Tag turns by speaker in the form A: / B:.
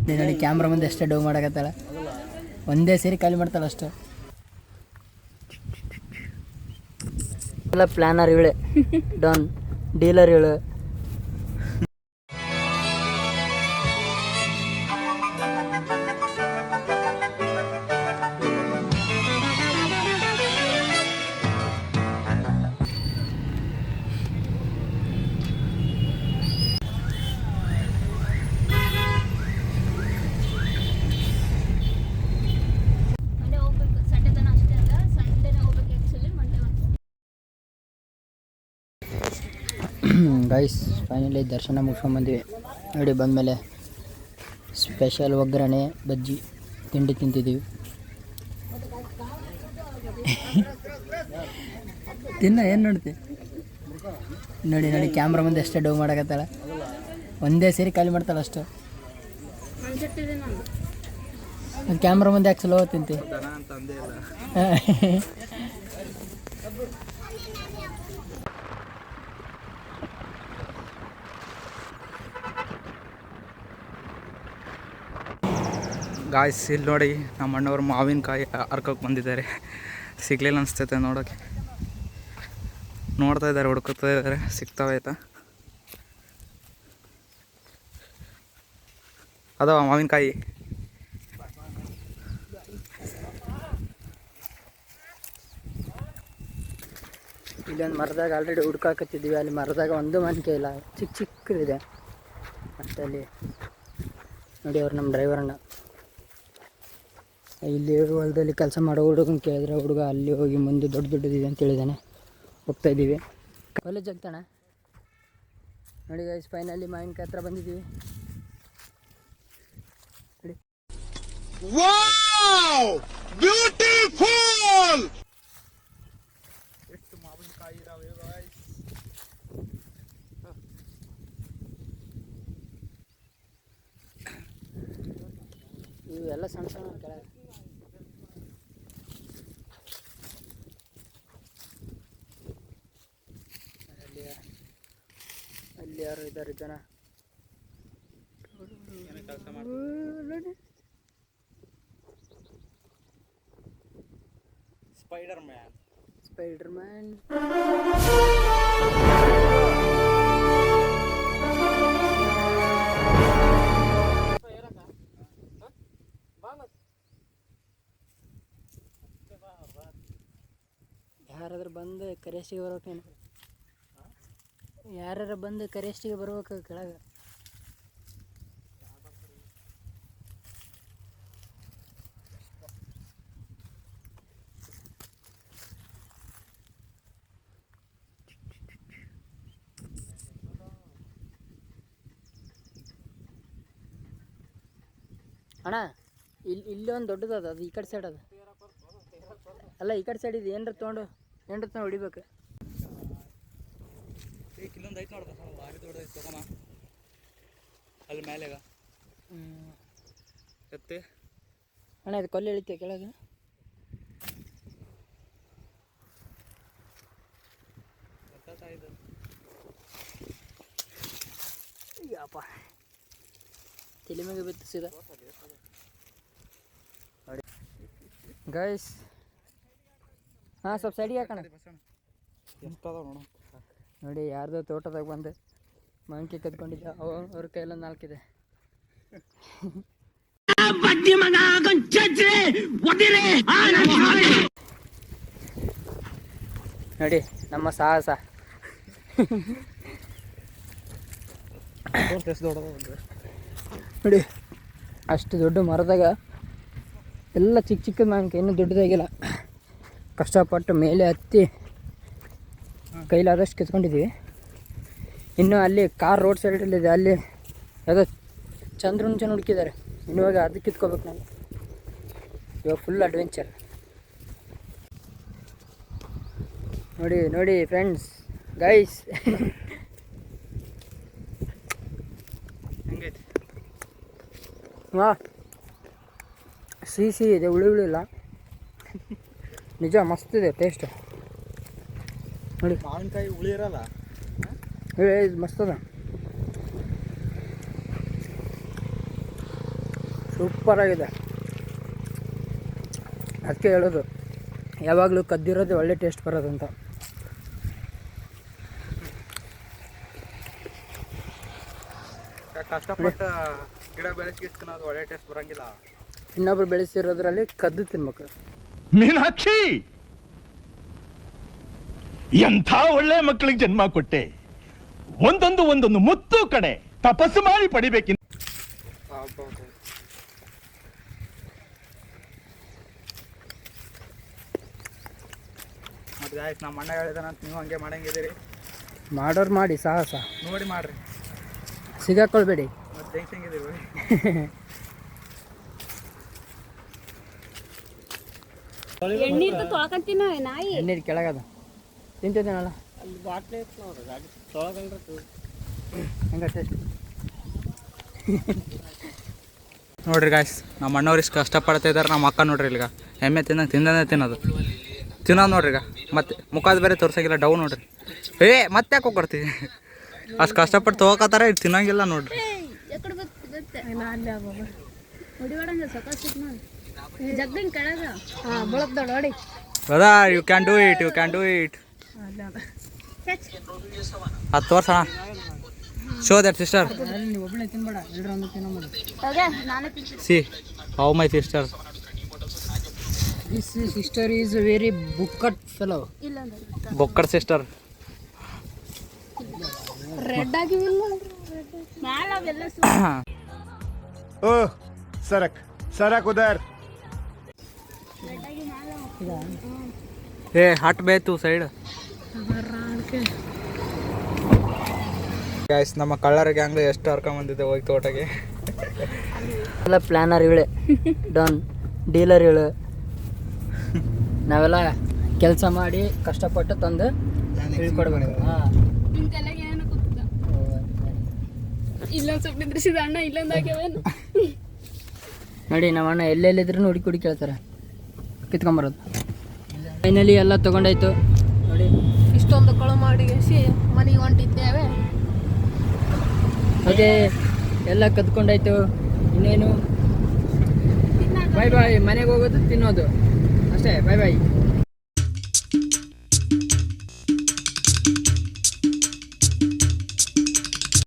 A: ನೋಡಿ ಕ್ಯಾಮ್ರಾ ಮುಂದೆ ಅಷ್ಟೇ ಡೌ ಮಾಡಕತ್ತಾಳ, ಒಂದೇ ಸೇರಿ ಖಾಲಿ ಮಾಡ್ತಾಳೆ ಅಷ್ಟು. ಎಲ್ಲ ಪ್ಲ್ಯಾನರ್ ಇವಳೆ, ಡಾನ್ ಡೀಲರ್ ಇವಳು. ಗೈಸ್ ಫೈನಲಿ ದರ್ಶನ ಮುಗಿಸ್ಕೊಂಡ್ಬಂದ್ವಿ ನೋಡಿ. ಬಂದಮೇಲೆ ಸ್ಪೆಷಲ್ ಒಗ್ಗರಣೆ ಬಜ್ಜಿ ತಿಂಡಿ ತಿಂತಿದ್ದೀವಿ. ತಿನ್ನ ಏನು ನೋಡ್ತಿ ನೋಡಿ. ನೋಡಿ ಕ್ಯಾಮ್ರಾ ಮುಂದೆ ಅಷ್ಟೇ ಡೌ ಮಾಡಕತ್ತಾಳ, ಒಂದೇ ಸೇರಿ ಖಾಲಿ ಮಾಡ್ತಾಳೆ ಅಷ್ಟು. ಕ್ಯಾಮ್ರಾ ಮುಂದೆ ಯಾಕೆ ಸ್ಲೋ ತಿಂತಿ?
B: ಗಾಯ್ಸ್ ಇಲ್ಲಿ ನೋಡಿ, ನಮ್ಮ ಅಣ್ಣವ್ರು ಮಾವಿನಕಾಯಿ ಹರ್ಕೋಕೆ ಬಂದಿದ್ದಾರೆ. ಸಿಗ್ಲಿಲ್ಲ ಅನಿಸ್ತೈತೆ ನೋಡೋಕ್ಕೆ. ನೋಡ್ತಾ ಇದ್ದಾರೆ, ಹುಡ್ಕೋತಾ ಇದ್ದಾರೆ, ಸಿಗ್ತಾವಾಯ್ತಾ ಅದಾವ ಮಾವಿನಕಾಯಿ.
A: ಇಲ್ಲೊಂದು ಮರದಾಗ ಆಲ್ರೆಡಿ ಹುಡ್ಕಾಕತ್ತಿದ್ದೀವಿ. ಅಲ್ಲಿ ಮರದಾಗ ಒಂದು ಮಾವಿನಕಾಯಿ ಇಲ್ಲ, ಚಿಕ್ಕ ಚಿಕ್ಕದಿದೆ. ಮತ್ತು ಅಲ್ಲಿ ನೋಡಿ ಅವ್ರು ನಮ್ಮ ಡ್ರೈವರನ್ನ ಇಲ್ಲಿ ಹೊಲದಲ್ಲಿ ಕೆಲಸ ಮಾಡೋ ಹುಡುಗನ ಕೇಳಿದ್ರೆ ಹುಡುಗ ಅಲ್ಲಿ ಹೋಗಿ ಮುಂದೆ ದೊಡ್ಡ ದೊಡ್ಡದಿದೆ ಅಂತ ಹೇಳಿದ್ದಾನೆ. ಹೋಗ್ತಾಯಿದ್ದೀವಿ. ಕಾಲೇಜ್ ಆಗ್ತಾನೆ ನೋಡಿ ಗೈಸ್. ಫೈನಲಿ ಮಾವಿನಕಾಯಿ ಹತ್ರ ಬಂದಿದ್ದೀವಿ ನೋಡಿ.
B: ಎಷ್ಟು ಮಾವಿನಕಾಯಿ ಇದಾವೆ ಗಾಯ್ಸ್.
A: ಇವೆಲ್ಲ ಸಣ್ಣ ಸಣ್ಣ ಕೆಳಗೆ. ಅಲ್ಲಿ ಯಾರು ಇದ್ದಾರೆ ಜನ.
B: Spider man.
A: ಯಾರಾದ್ರೂ ಬಂದು ಕರೆಸ್ಟಿಗೆ ಬರ್ಬೇಕೇನು? ಯಾರು ಬಂದು ಕರೆಸ್ಟಿಗೆ ಬರ್ಬೇಕು ಕೆಳಗೆ. ಅಣ್ಣ ಇಲ್ಲೊಂದು ದೊಡ್ಡದು ಅದು ಈ ಕಡೆ ಸೈಡ್ ಅದು ಅಲ್ಲ, ಈ ಕಡೆ ಸೈಡ್ ಇದು. ಏನರ ತೊಗೊಂಡು ಹೊಡಿಬೇಕು.
B: ಇಲ್ಲೊಂದು ಐತೆ ನೋಡ್ದ, ಭಾರಿ ದೊಡ್ಡದೈತೆ, ತಗೋಣ ಅಲ್ಲಿ ಮೇಲೆಗ ಎತ್ತಿ.
A: ಅಣ್ಣ ಇದು ಕೊಲ್ಲಿ ಇಳಿತೆ ಕೆಳಗೆ. ಯಪ್ಪ ತಲೆ ಮೇಲೆ ಬಿತ್ತು ಸೀದಾ ನೋಡಿ ಗೈಸ್. ಹಾಂ ಸ್ವಲ್ಪ ಸೈಡಿಗೆ ಹಾಕೋಣ.
B: ಎಷ್ಟದ
A: ನೋಡಿ ಯಾರ್ದೋ ತೋಟದಾಗ ಬಂದು ಮಾವಿನಕಾಯಿ ಕದ್ಕೊಂಡಿದ್ದ. ಅವ್ರ ಕೈಯಲ್ಲ 4 ಇದೆ. ನೋಡಿ ನಮ್ಮ ಸಾಹಸ. ನೋಡಿ ಅಷ್ಟು ದೊಡ್ಡ ಮರದಾಗ ಎಲ್ಲ ಚಿಕ್ಕ ಚಿಕ್ಕ ಮಾವಿನಕಾಯಿ, ಇನ್ನೂ ದೊಡ್ಡದಾಗಿಲ್ಲ. ಕಷ್ಟಪಟ್ಟು ಮೇಲೆ ಹತ್ತಿ ಕೈಲಾದಷ್ಟು ಕಿತ್ಕೊಂಡಿದ್ದೀವಿ. ಇನ್ನು ಅಲ್ಲಿ ಕಾರ್ ರೋಡ್ ಸೈಡಲ್ಲಿದೆ, ಅಲ್ಲಿ ಯಾವುದೋ ಚಂದ್ರನ ಹುಡುಕಿದ್ದಾರೆ. ಇನ್ನುವಾಗ ಅದು ಕಿತ್ಕೋಬೇಕು ನಾನು. ಇವಾಗ ಫುಲ್ ಅಡ್ವೆಂಚರ್. ನೋಡಿ ನೋಡಿ ಫ್ರೆಂಡ್ಸ್, ಗೈಸ್
B: ಹೆಂಗೈತಿ?
A: ವಾ ಸಿಹಿ ಇದೆ, ಹುಳಿ ಇಲ್ಲ. ನಿಜ ಮಸ್ತ್ ಇದೆ ಟೇಸ್ಟ್. ನೋಡಿ
B: ಮಾವಿನಕಾಯಿ ಹುಳಿ ಇರಲ್ಲ,
A: ಇದು ಮಸ್ತ್ ಅದ. ಸೂಪರಾಗಿದೆ. ಅದಕ್ಕೆ ಹೇಳೋದು ಯಾವಾಗಲೂ ಕದ್ದಿರೋದೇ ಒಳ್ಳೆ ಟೇಸ್ಟ್ ಬರೋದಂತ.
B: ಕಷ್ಟಪಟ್ಟು ಗಿಡ ಬೆಳೆಸ್ಕಿಸ್ಕೊಳೋದು ಒಳ್ಳೆ ಟೇಸ್ಟ್ ಬರೋಂಗಿಲ್ಲ.
A: ಇನ್ನೊಬ್ರು ಬೆಳೆಸಿರೋದ್ರಲ್ಲಿ ಕದ್ದು ತಿನ್ಬೇಕು.
C: ಮೀನಾಕ್ಷಿ, ಎಂಥ ಒಳ್ಳೆ ಮಕ್ಕಳಿಗೆ ಜನ್ಮ ಕೊಟ್ಟೆ. ಒಂದೊಂದು ಮುತ್ತು ಕಡೆ ತಪಸ್ಸು ಮಾಡಿ ಪಡಿಬೇಕಿನ್.
B: ಮತ್ತೆ ಆಯ್ತು, ನಮ್ಮ ಅಣ್ಣ ಹೇಳಿದಾನಂತ ನೀವು ಹಂಗೆ ಮಾಡಂಗಿದ್ದೀರಿ.
A: ಮಾಡೋರು ಮಾಡಿ ಸಾಹಸ
B: ನೋಡಿ ಮಾಡ್ರಿ,
A: ಸಿಗಾಕೊಳ್ಬೇಡಿ.
B: ಮತ್ತೆ ಹೆಂಗಿದ್ದೀವಿ
D: ಎಣ್ಣೀರ್ತ ತೊಳ್ಕಂತೀನ ನಾಯಿ.
A: ಎಣ್ಣೀರು ಕೆಳಗದ ತಿಂತಿದ್ದೇನಲ್ಲ ಹಂಗ ಟೇಸ್ಟ್.
B: ನೋಡ್ರಿ ಗಾಯ್ಸ್, ನಮ್ಮ ಅಣ್ಣವ್ರು ಇಷ್ಟು ಕಷ್ಟಪಡ್ತಾ ಇದ್ದಾರೆ. ನಮ್ಮ ಅಕ್ಕ ನೋಡ್ರಿ ಇಲ್ಲಿಗ ಎಮ್ಮೆ ತಿನ್ನೋದು ತಿನ್ನೋದು ನೋಡ್ರಿ. ಈಗ ಮತ್ತೆ ಮುಖದ ಬೇರೆ ತೋರ್ಸಂಗಿಲ್ಲ, ಡೌನ್ ನೋಡ್ರಿ. ಮತ್ತೆ ಯಾಕೆ ಹೋಗ್ಬರ್ತೀವಿ, ಅಷ್ಟು ಕಷ್ಟಪಟ್ಟು ತೊಗೋಕತ್ತಾರ, ಇದು ತಿನ್ನಂಗಿಲ್ಲ ನೋಡ್ರಿ. ಅದ ಯು ಕ್ಯಾನ್ ಡೂ ಇಟ್. 10 ವರ್ಷ ಶೋ ದಟ್ ಸಿಸ್ಟರ್.
A: ನೀವು ಒಬ್ಬಳೆ ತಿನ್ಬೇಡ, ಎಲ್ಲರೂ ಒಂದು ತಿನ್ನೋ.
B: See how my sister.
A: This sister is very ಬುಕ್ಕಟ್ ಫೆಲೋ.
B: ಬೊಕ್ಕರ್ ಸಿಸ್ಟರ್.
D: ರೆಡ್ ಆಗಿಲ್ಲ.
C: ಓಹ್ सरक उधर.
B: हट बे तू ಸೈಡ್. ಗೈಸ್, ನಮ್ಮ ಕಳ್ಳರ ಗ್ಯಾಂಗ್ ಎಷ್ಟು ಹರ್ಕೊಂಬಂದಿದೆ ಹೋಗಿ ತೋಟಗೆ.
A: ಎಲ್ಲ ಪ್ಲ್ಯಾನರ್ ಇವಳೆ, ಡನ್ ಡೀಲರ್ ಇವಳು. ನಾವೆಲ್ಲ ಕೆಲಸ ಮಾಡಿ ಕಷ್ಟಪಟ್ಟು ತಂದು ತಿಳ್ಕೊಡ್ಬೇಕು.
D: ಇಲ್ಲೊಂದು ಸ್ವಲ್ಪ ನಿಂದ್ರಿಸಿದ ಅಣ್ಣ, ಇಲ್ಲೊಂದು ಆಗ್ಯಾವೇನು
A: ನೋಡಿ. ನಮ್ಮ ಅಣ್ಣ ಎಲ್ಲೆಲ್ಲಿದ್ರು ಹುಡುಕಿ ಕೇಳ್ತಾರೆ, ಕಿತ್ಕೊಂಬರೋದು. ಫೈನಲಿ ಎಲ್ಲ ತೊಗೊಂಡಾಯ್ತು ನೋಡಿ.
D: ಇಷ್ಟೊಂದು ಕಳು ಮಾಡಿ ಮನೆಗೆ ಹೊಂಟಿದ್ದೇವೆ.
A: ಓಕೆ, ಎಲ್ಲ ಕದ್ಕೊಂಡಾಯ್ತು. ಇನ್ನೇನು ಬಾಯ್ ಬಾಯ್, ಮನೆಗೆ ಹೋಗೋದು ತಿನ್ನೋದು ಅಷ್ಟೇ. ಬಾಯ್ ಬಾಯ್.